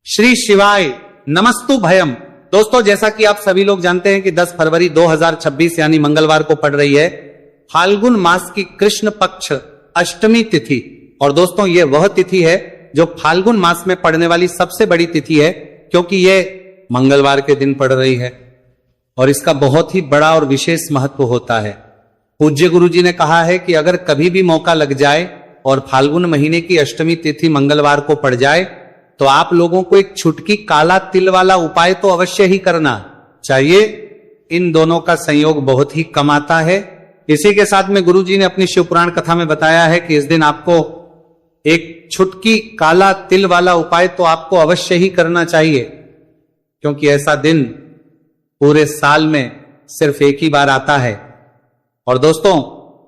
श्री शिवाय नमस्तु भयम। दोस्तों, जैसा कि आप सभी लोग जानते हैं कि 10 फरवरी 2026 यानी मंगलवार को पड़ रही है फाल्गुन मास की कृष्ण पक्ष अष्टमी तिथि। और दोस्तों, ये वह तिथि है जो फाल्गुन मास में पड़ने वाली सबसे बड़ी तिथि है, क्योंकि ये मंगलवार के दिन पड़ रही है और इसका बहुत ही बड़ा और विशेष महत्व होता है। पूज्य गुरु जी ने कहा है कि अगर कभी भी मौका लग जाए और फाल्गुन महीने की अष्टमी तिथि मंगलवार को पड़ जाए तो आप लोगों को एक छुटकी काला तिल वाला उपाय तो अवश्य ही करना चाहिए। इन दोनों का संयोग बहुत ही कम आता है। इसी के साथ में गुरु जी ने अपनी शिव पुराण कथा में बताया है कि इस दिन आपको एक छुटकी काला तिल वाला उपाय तो आपको अवश्य ही करना चाहिए, क्योंकि ऐसा दिन पूरे साल में सिर्फ एक ही बार आता है। और दोस्तों,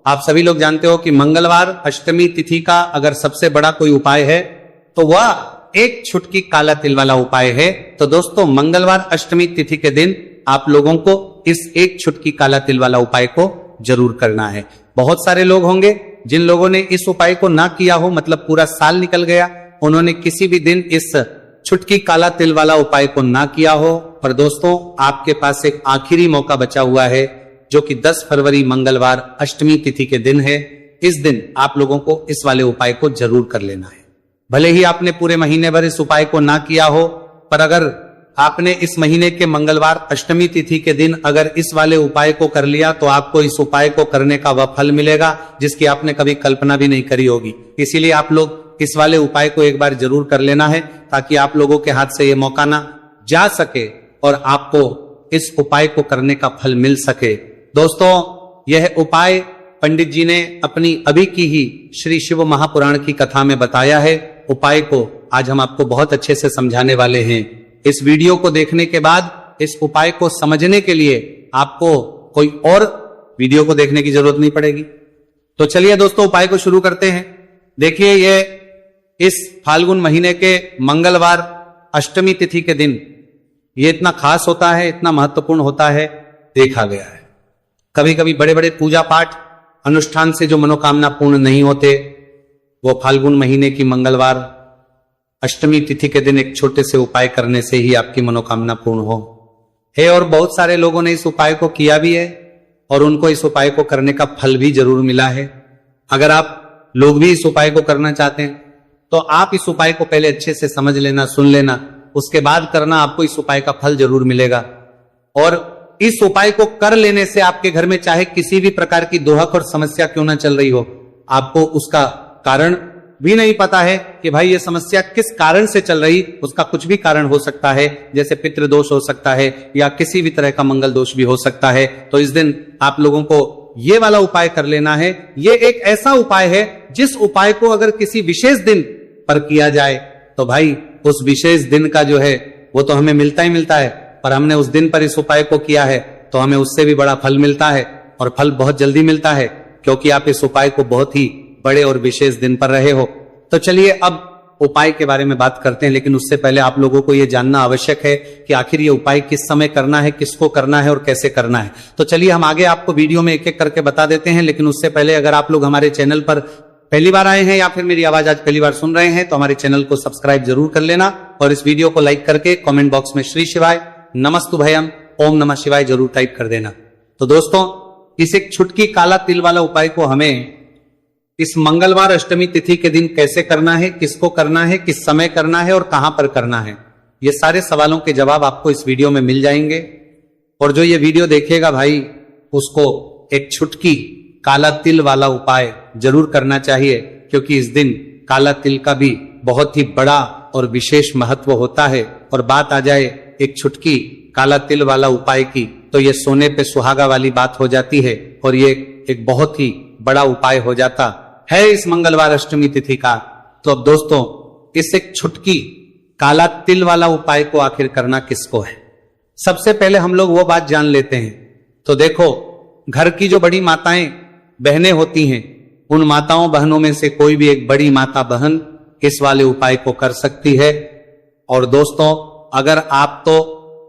आप सभी लोग जानते हो कि मंगलवार अष्टमी तिथि का अगर सबसे बड़ा कोई उपाय है तो वह एक छुटकी काला तिल वाला उपाय है। तो दोस्तों, मंगलवार अष्टमी तिथि के दिन आप लोगों को इस एक छुटकी काला तिल वाला उपाय को जरूर करना है। बहुत सारे लोग होंगे जिन लोगों ने इस उपाय को ना किया हो, मतलब पूरा साल निकल गया, उन्होंने किसी भी दिन इस छुटकी काला तिल वाला उपाय को ना किया हो। पर दोस्तों, आपके पास एक आखिरी मौका बचा हुआ है, जो कि 10 फरवरी मंगलवार अष्टमी तिथि के दिन है। इस दिन आप लोगों को इस वाले उपाय को जरूर कर लेना है। भले ही आपने पूरे महीने भर इस उपाय को ना किया हो, पर अगर आपने इस महीने के मंगलवार अष्टमी तिथि के दिन अगर इस वाले उपाय को कर लिया तो आपको इस उपाय को करने का वह फल मिलेगा जिसकी आपने कभी कल्पना भी नहीं करी होगी। इसीलिए आप लोग इस वाले उपाय को एक बार जरूर कर लेना है, ताकि आप लोगों के हाथ से ये मौका ना जा सके और आपको इस उपाय को करने का फल मिल सके। दोस्तों, यह उपाय पंडित जी ने अपनी अभी की ही श्री शिव महापुराण की कथा में बताया है। उपाय को आज हम आपको बहुत अच्छे से समझाने वाले हैं। इस वीडियो को देखने के बाद इस उपाय को समझने के लिए आपको कोई और वीडियो को देखने की जरूरत नहीं पड़ेगी। तो चलिए दोस्तों, उपाय को शुरू करते हैं। देखिए, ये इस फाल्गुन महीने के मंगलवार अष्टमी तिथि के दिन ये इतना खास होता है, इतना महत्वपूर्ण होता है, देखा गया है। कभी कभी बड़े बड़े पूजा पाठ अनुष्ठान से जो मनोकामना पूर्ण नहीं होते, वो फाल्गुन महीने की मंगलवार अष्टमी तिथि के दिन एक छोटे से उपाय करने से ही आपकी मनोकामना पूर्ण हो है। और बहुत सारे लोगों ने इस उपाय को किया भी है और उनको इस उपाय को करने का फल भी जरूर मिला है। अगर आप लोग भी इस उपाय को करना चाहते हैं तो आप इस उपाय को पहले अच्छे से समझ लेना, सुन लेना, उसके बाद करना, आपको इस उपाय का फल जरूर मिलेगा। और इस उपाय को कर लेने से आपके घर में चाहे किसी भी प्रकार की दोहक और समस्या क्यों ना चल रही हो, आपको उसका कारण भी नहीं पता है कि भाई ये समस्या किस कारण से चल रही, उसका कुछ भी कारण हो सकता है, जैसे पितृदोष हो सकता है या किसी भी तरह का मंगल दोष भी हो सकता है। तो इस दिन आप लोगों को ये वाला उपाय कर लेना है। ये एक ऐसा उपाय है जिस उपाय को अगर किसी विशेष दिन पर किया जाए तो भाई उस विशेष दिन का जो है वो तो हमें मिलता ही मिलता है, पर हमने उस दिन पर इस उपाय को किया है तो हमें उससे भी बड़ा फल मिलता है, और फल बहुत जल्दी मिलता है, क्योंकि आप इस उपाय को बहुत ही बड़े और विशेष दिन पर रहे हो। तो चलिए अब उपाय के बारे में बात करते हैं, लेकिन उससे पहले आप लोगों को यह जानना आवश्यक है कि आखिर ये उपाय किस समय करना है, किसको करना है और कैसे करना है। तो चलिए हम आगे आपको वीडियो में एक एक करके बता देते हैं। लेकिन उससे पहले अगर आप लोग हमारे चैनल पर पहली बार आए हैं या फिर मेरी आवाज आज पहली बार सुन रहे हैं तो हमारे चैनल को सब्सक्राइब जरूर कर लेना और इस वीडियो को लाइक करके कमेंट बॉक्स में श्री शिवाय नमस्तु भयम ओम नमः शिवाय जरूर टाइप कर देना। तो दोस्तों, इस एक छुटकी काला तिल वाला उपाय को हमें इस मंगलवार अष्टमी तिथि के दिन कैसे करना है, किसको करना है, किस समय करना है और कहां पर करना है, ये सारे सवालों के जवाब आपको इस वीडियो में मिल जाएंगे। और जो ये वीडियो देखेगा भाई, उसको एक छुटकी काला तिल वाला उपाय जरूर करना चाहिए, क्योंकि इस दिन काला तिल का भी बहुत ही बड़ा और विशेष महत्व होता है। और बात आ जाए एक छुटकी काला तिल वाला उपाय की, तो ये सोने पे सुहागा वाली बात हो जाती है और ये एक बहुत ही बड़ा उपाय हो जाता है इस मंगलवार अष्टमी तिथि का। तो अब दोस्तों, इस एक छुटकी काला तिल वाला उपाय को आखिर करना किसको है, सबसे पहले हम लोग वो बात जान लेते हैं। तो देखो, घर की जो बड़ी माताएं बहनें होती हैं, उन माताओं बहनों में से कोई भी एक बड़ी माता बहन इस वाले उपाय को कर सकती है। और दोस्तों, अगर आप तो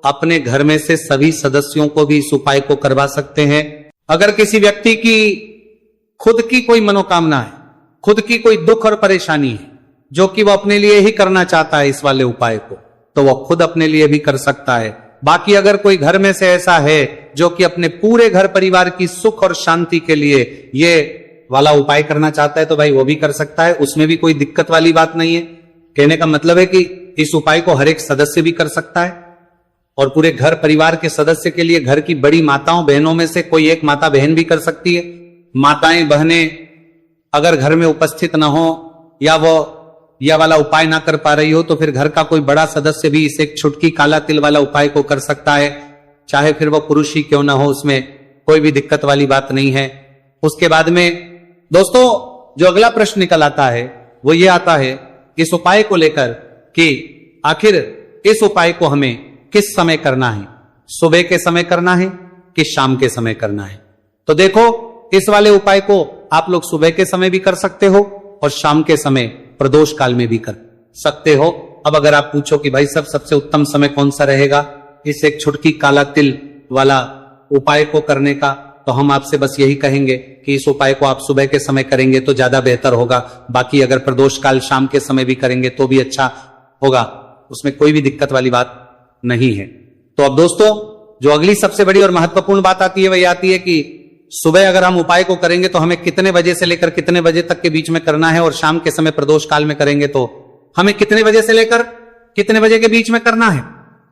अपने घर में से सभी सदस्यों को भी इस उपाय को करवा सकते हैं। अगर किसी व्यक्ति की खुद की कोई मनोकामना है, खुद की कोई दुख और परेशानी है, जो कि वो अपने लिए ही करना चाहता है इस वाले उपाय को, तो वो खुद अपने लिए भी कर सकता है। बाकी अगर कोई घर में से ऐसा है जो कि अपने पूरे घर परिवार की सुख और शांति के लिए ये वाला उपाय करना चाहता है तो भाई वो भी कर सकता है, उसमें भी कोई दिक्कत वाली बात नहीं है। कहने का मतलब है कि इस उपाय को हर एक सदस्य भी कर सकता है और पूरे घर परिवार के सदस्य के लिए घर की बड़ी माताओं बहनों में से कोई एक माता बहन भी कर सकती है। माताएं बहनें अगर घर में उपस्थित ना हो या वो यह वाला उपाय ना कर पा रही हो तो फिर घर का कोई बड़ा सदस्य भी इस एक छुटकी काला तिल वाला उपाय को कर सकता है, चाहे फिर वो पुरुष ही क्यों ना हो, उसमें कोई भी दिक्कत वाली बात नहीं है। उसके बाद में दोस्तों जो अगला प्रश्न निकल आता है वो ये आता है इस उपाय को लेकर कि आखिर इस उपाय को हमें किस समय करना है, सुबह के समय करना है कि शाम के समय करना है। तो देखो इस वाले उपाय को आप लोग सुबह के समय भी कर सकते हो और शाम के समय प्रदोष काल में भी कर सकते हो। अब अगर आप पूछो कि भाई सबसे उत्तम समय कौन सा रहेगा इस एक छुटकी काला तिल वाला उपाय को करने का, तो हम आपसे बस यही कहेंगे कि इस उपाय को आप सुबह के समय करेंगे तो ज्यादा बेहतर होगा। बाकी अगर प्रदोष काल शाम के समय भी करेंगे तो भी अच्छा होगा, उसमें कोई भी दिक्कत वाली बात नहीं है। तो अब दोस्तों जो अगली सबसे बड़ी और महत्वपूर्ण बात आती है वही आती है कि सुबह अगर हम उपाय को करेंगे तो हमें कितने बजे से लेकर कितने बजे तक के बीच में करना है और शाम के समय प्रदोष काल में करेंगे तो हमें कितने बजे से लेकर कितने बजे के बीच में करना है।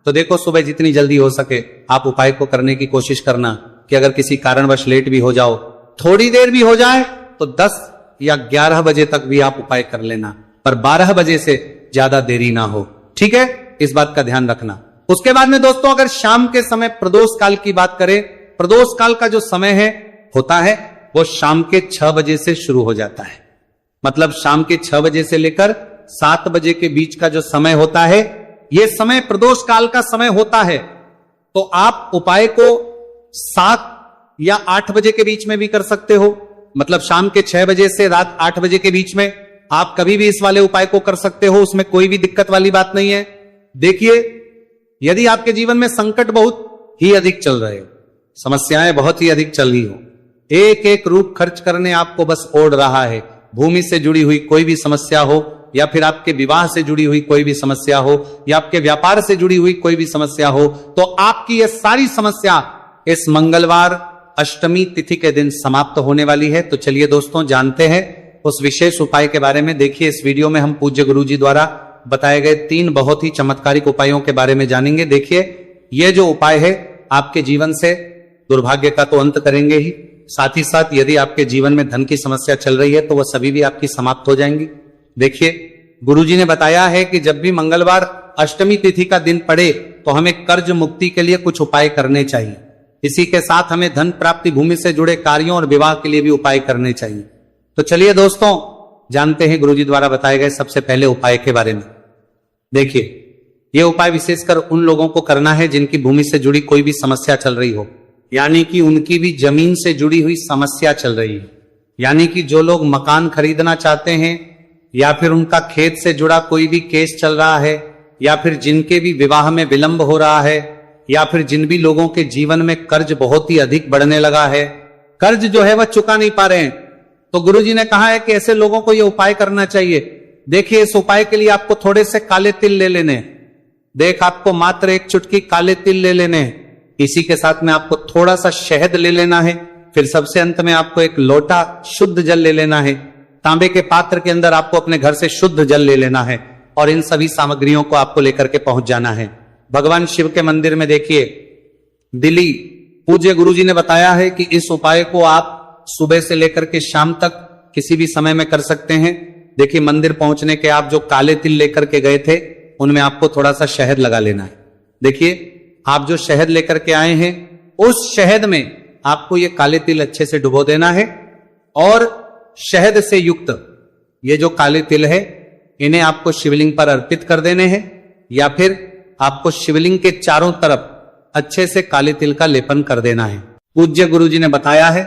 तो देखो सुबह जितनी जल्दी हो सके आप उपाय को करने की कोशिश करना कि अगर किसी कारणवश लेट भी हो जाओ, थोड़ी देर भी हो जाए तो 10 या 11 बजे तक भी आप उपाय कर लेना, पर 12 बजे से ज्यादा देरी ना हो, ठीक है, इस बात का ध्यान रखना। उसके बाद में दोस्तों अगर शाम के समय प्रदोष काल की बात करें, प्रदोष काल का जो समय है होता है वो शाम के 6 बजे से शुरू हो जाता है। मतलब शाम के 6 बजे से लेकर 7 बजे के बीच का जो समय होता है यह समय प्रदोष काल का समय होता है। तो आप उपाय को 7 या 8 बजे के बीच में भी कर सकते हो। मतलब शाम के 6 बजे से रात 8 बजे के बीच में आप कभी भी इस वाले उपाय को कर सकते हो, उसमें कोई भी दिक्कत वाली बात नहीं है। देखिए यदि आपके जीवन में संकट बहुत ही अधिक चल रहे हो, समस्याएं बहुत ही अधिक चल रही हो, एक एक रूप खर्च करने आपको बस ओढ़ रहा है, भूमि से जुड़ी हुई कोई भी समस्या हो या फिर आपके विवाह से जुड़ी हुई कोई भी समस्या हो या आपके व्यापार से जुड़ी हुई कोई भी समस्या हो, तो आपकी यह सारी समस्या इस मंगलवार अष्टमी तिथि के दिन समाप्त होने वाली है। तो चलिए दोस्तों जानते हैं उस विशेष उपाय के बारे में। देखिए इस वीडियो में हम पूज्य गुरुजी द्वारा बताए गए 3 बहुत ही चमत्कारिक उपायों के बारे में जानेंगे। देखिए ये जो उपाय है आपके जीवन से दुर्भाग्य का तो अंत करेंगे ही, साथ ही साथ यदि आपके जीवन में धन की समस्या चल रही है तो वह सभी भी आपकी समाप्त हो जाएंगी। देखिए गुरुजी ने बताया है कि जब भी मंगलवार अष्टमी तिथि का दिन पड़े तो हमें कर्ज मुक्ति के लिए कुछ उपाय करने चाहिए। इसी के साथ हमें धन प्राप्ति, भूमि से जुड़े कार्यों और विवाह के लिए भी उपाय करने चाहिए। तो चलिए दोस्तों जानते हैं गुरुजी द्वारा बताए गए सबसे पहले उपाय के बारे में। देखिए यह उपाय विशेषकर उन लोगों को करना है जिनकी भूमि से जुड़ी कोई भी समस्या चल रही हो, यानी कि उनकी भी जमीन से जुड़ी हुई समस्या चल रही है, यानी कि जो लोग मकान खरीदना चाहते हैं या फिर उनका खेत से जुड़ा कोई भी केस चल रहा है या फिर जिनके भी विवाह में विलंब हो रहा है या फिर जिन भी लोगों के जीवन में कर्ज बहुत ही अधिक बढ़ने लगा है, कर्ज जो है वह चुका नहीं पा रहे हैं, तो गुरुजी ने कहा है कि ऐसे लोगों को यह उपाय करना चाहिए। देखिए इस उपाय के लिए आपको थोड़े से काले तिल ले लेने हैं। देख आपको मात्र एक चुटकी काले तिल ले लेने हैं। इसी के साथ में आपको थोड़ा सा शहद ले लेना है। फिर सबसे अंत में आपको एक लोटा शुद्ध जल ले लेना है। तांबे के पात्र के अंदर आपको अपने घर से शुद्ध जल ले लेना है और इन सभी सामग्रियों को आपको लेकर के पहुंच जाना है भगवान शिव के मंदिर में। देखिए दिल्ली पूज्य गुरुजी ने बताया है कि इस उपाय को आप सुबह से लेकर के शाम तक किसी भी समय में कर सकते हैं। देखिए मंदिर पहुंचने के आप जो काले तिल लेकर के गए थे उनमें आपको थोड़ा सा शहद लगा लेना है। देखिए आप जो शहद लेकर के आए हैं उस शहद में आपको ये काले तिल अच्छे से डुबो देना है और शहद से युक्त ये जो काले तिल है इन्हें आपको शिवलिंग पर अर्पित कर देने हैं या फिर आपको शिवलिंग के चारों तरफ अच्छे से काले तिल का लेपन कर देना है। पूज्य गुरुजी ने बताया है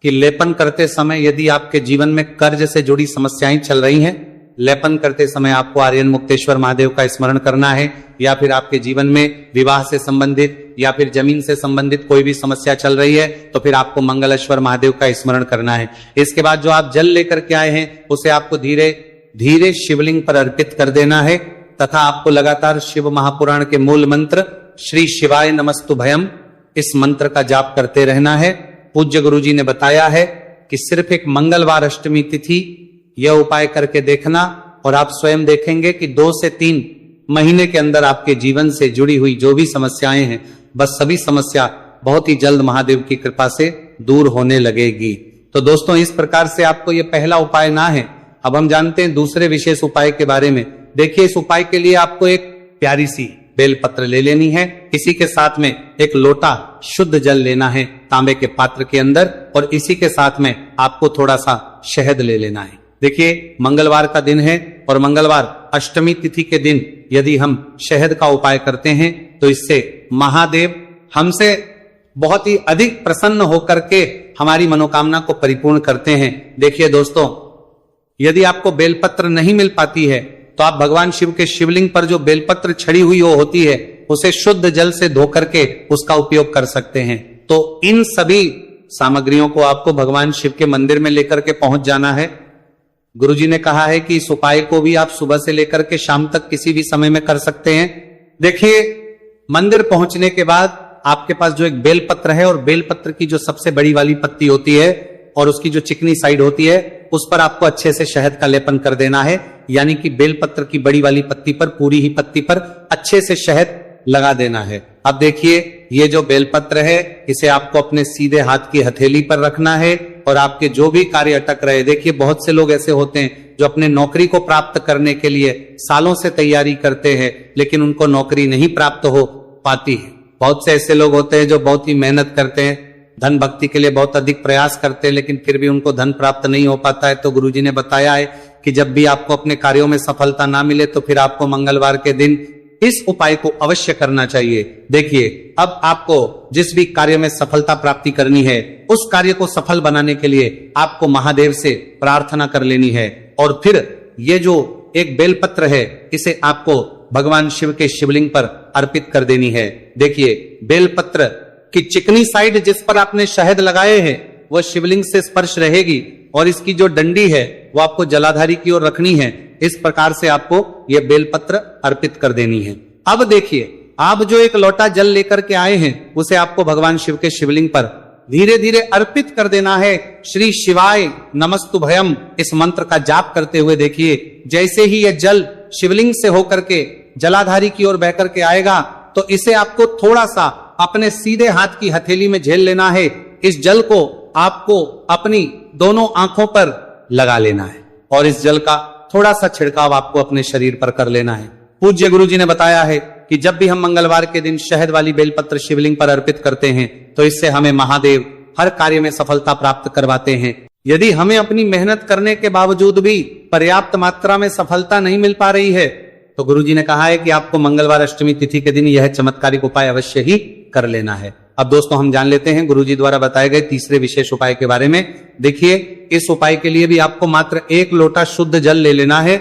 कि लेपन करते समय यदि आपके जीवन में कर्ज से जुड़ी समस्याएं चल रही हैं, लेपन करते समय आपको आर्यन मुक्तेश्वर महादेव का स्मरण करना है या फिर आपके जीवन में विवाह से संबंधित या फिर जमीन से संबंधित कोई भी समस्या चल रही है तो फिर आपको मंगलेश्वर महादेव का स्मरण करना है। इसके बाद जो आप जल लेकर के आए हैं उसे आपको धीरे धीरे शिवलिंग पर अर्पित कर देना है तथा आपको लगातार शिव महापुराण के मूल मंत्र श्री शिवाय नमस्तु भयम इस मंत्र का जाप करते रहना है। पूज्य गुरुजी ने बताया है कि सिर्फ एक मंगलवार अष्टमी तिथि यह उपाय करके देखना और आप स्वयं देखेंगे कि 2 से 3 महीने के अंदर आपके जीवन से जुड़ी हुई जो भी समस्याएं हैं बस सभी समस्या बहुत ही जल्द महादेव की कृपा से दूर होने लगेगी। तो दोस्तों इस प्रकार से आपको यह पहला उपाय ना है। अब हम जानते हैं दूसरे विशेष उपाय के बारे में। देखिए इस उपाय के लिए आपको एक प्यारी सी बेलपत्र ले लेनी है। इसी के साथ में एक लोटा शुद्ध जल लेना है तांबे के पात्र के अंदर और इसी के साथ में आपको थोड़ा सा शहद ले लेना है। देखिए मंगलवार का दिन है और मंगलवार अष्टमी तिथि के दिन यदि हम शहद का उपाय करते हैं तो इससे महादेव हमसे बहुत ही अधिक प्रसन्न होकर के हमारी मनोकामना को परिपूर्ण करते हैं। देखिए दोस्तों यदि आपको बेलपत्र नहीं मिल पाती है तो आप भगवान शिव के शिवलिंग पर जो बेलपत्र छड़ी हुई वो होती है उसे शुद्ध जल से धो करके उसका उपयोग कर सकते हैं। तो इन सभी सामग्रियों को आपको भगवान शिव के मंदिर में लेकर के पहुंच जाना है। गुरुजी ने कहा है कि इस उपाय को भी आप सुबह से लेकर के शाम तक किसी भी समय में कर सकते हैं। देखिए मंदिर पहुंचने के बाद आपके पास जो एक बेलपत्र है और बेलपत्र की जो सबसे बड़ी वाली पत्ती होती है और उसकी जो चिकनी साइड होती है उस पर आपको अच्छे से शहद का लेपन कर देना है। यानी कि बेलपत्र की बड़ी वाली पत्ती पर पूरी ही पत्ती पर अच्छे से शहद लगा देना है। अब देखिए ये जो बेलपत्र है इसे आपको अपने सीधे हाथ की हथेली पर रखना है और आपके जो भी कार्य अटक रहे, देखिए बहुत से लोग ऐसे होते हैं जो अपने नौकरी को प्राप्त करने के लिए सालों से तैयारी करते हैं लेकिन उनको नौकरी नहीं प्राप्त हो पाती है। बहुत से ऐसे लोग होते हैं जो बहुत ही मेहनत करते हैं, धन भक्ति के लिए बहुत अधिक प्रयास करते हैं लेकिन फिर भी उनको धन प्राप्त नहीं हो पाता है। तो गुरुजी ने बताया है कि जब भी आपको अपने कार्यों में सफलता ना मिले तो फिर आपको मंगलवार के दिन इस उपाय को अवश्य करना चाहिए। देखिए अब आपको जिस भी कार्य में सफलता प्राप्ति करनी है उस कार्य को सफल बनाने के लिए आपको महादेव से प्रार्थना कर लेनी है और फिर ये जो एक बेलपत्र है इसे आपको भगवान शिव के शिवलिंग पर अर्पित कर देनी है। देखिए बेलपत्र की चिकनी साइड जिस पर आपने शहद लगाए हैं वह शिवलिंग से स्पर्श रहेगी और इसकी जो डंडी है वो आपको जलाधारी की ओर रखनी है। इस प्रकार से आपको यह बेलपत्र अर्पित कर देनी है। अब देखिए आप जो एक लोटा जल लेकर के आए हैं उसे आपको भगवान शिव के शिवलिंग पर धीरे धीरे अर्पित कर देना है। श्री शिवाय नमस्तु भयम इस मंत्र का जाप करते हुए देखिए जैसे ही यह जल शिवलिंग से होकर के जलाधारी की ओर बह करके आएगा तो इसे आपको थोड़ा सा अपने सीधे हाथ की हथेली में झेल लेना है। इस जल को आपको अपनी दोनों आंखों पर लगा लेना है और इस जल का थोड़ा सा छिड़काव आपको अपने शरीर पर कर लेना है। पूज्य गुरुजी ने बताया है कि जब भी हम मंगलवार के दिन शहद वाली बेलपत्र शिवलिंग पर अर्पित करते हैं तो इससे हमें महादेव हर कार्य में सफलता प्राप्त करवाते हैं। यदि हमें अपनी मेहनत करने के बावजूद भी पर्याप्त मात्रा में सफलता नहीं मिल पा रही है तो गुरुजी ने कहा है कि आपको मंगलवार अष्टमी तिथि के दिन यह चमत्कारिक उपाय अवश्य ही कर लेना है। अब दोस्तों हम जान लेते हैं गुरुजी द्वारा बताए गए तीसरे विशेष उपाय के बारे में। देखिए इस उपाय के लिए भी आपको मात्र 1 लोटा शुद्ध जल ले लेना है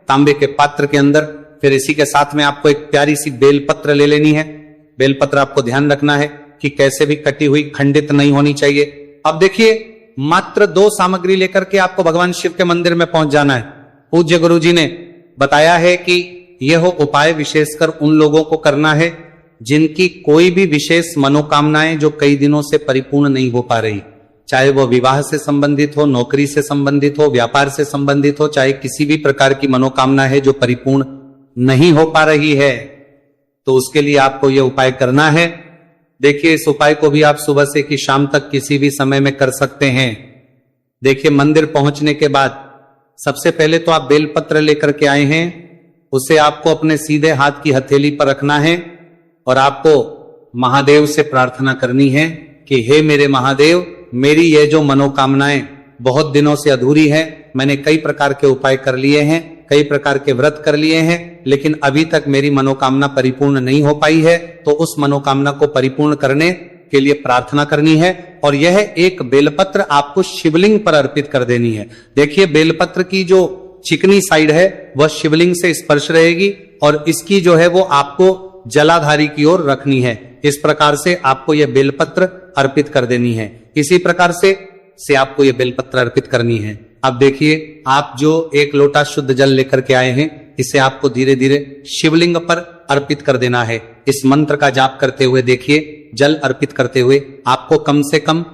तांबे के पात्र के अंदर। फिर इसी के साथ में आपको एक प्यारी सी बेलपत्र ले लेनी है। बेलपत्र आपको ध्यान रखना है कि कैसे भी कटी हुई खंडित नहीं होनी चाहिए। अब देखिए मात्र 2 सामग्री लेकर के आपको भगवान शिव के मंदिर में पहुंच जाना है। पूज्य गुरुजी ने बताया है कि यह उपाय विशेषकर उन लोगों को करना है जिनकी कोई भी विशेष मनोकामनाएं जो कई दिनों से परिपूर्ण नहीं हो पा रही, चाहे वो विवाह से संबंधित हो, नौकरी से संबंधित हो, व्यापार से संबंधित हो, चाहे किसी भी प्रकार की मनोकामना है जो परिपूर्ण नहीं हो पा रही है तो उसके लिए आपको यह उपाय करना है। देखिए इस उपाय को भी आप सुबह से कि शाम तक किसी भी समय में कर सकते हैं। देखिए मंदिर पहुंचने के बाद सबसे पहले तो आप बेलपत्र लेकर के आए हैं, उसे आपको अपने सीधे हाथ की हथेली पर रखना है और आपको महादेव से प्रार्थना करनी है कि हे मेरे महादेव, मेरी ये जो मनोकामनाएं बहुत दिनों से अधूरी है, मैंने कई प्रकार के उपाय कर लिए हैं, कई प्रकार के व्रत कर लिए हैं, लेकिन अभी तक मेरी मनोकामना परिपूर्ण नहीं हो पाई है। तो उस मनोकामना को परिपूर्ण करने के लिए प्रार्थना करनी है और यह एक बेलपत्र आपको शिवलिंग पर अर्पित कर देनी है। देखिए बेलपत्र की जो चिकनी साइड है वह शिवलिंग से स्पर्श रहेगी और इसकी जो है वो आपको जलाधारी की ओर रखनी है। इस प्रकार से आपको यह बेलपत्र अर्पित कर देनी है। इसी प्रकार से आपको यह बेलपत्र अर्पित करनी है। अब देखिए आप जो 1 लोटा शुद्ध जल लेकर के आए हैं इसे आपको धीरे धीरे शिवलिंग पर अर्पित कर देना है। इस मंत्र का जाप करते हुए देखिए, जल अर्पित करते हुए आपको कम से कम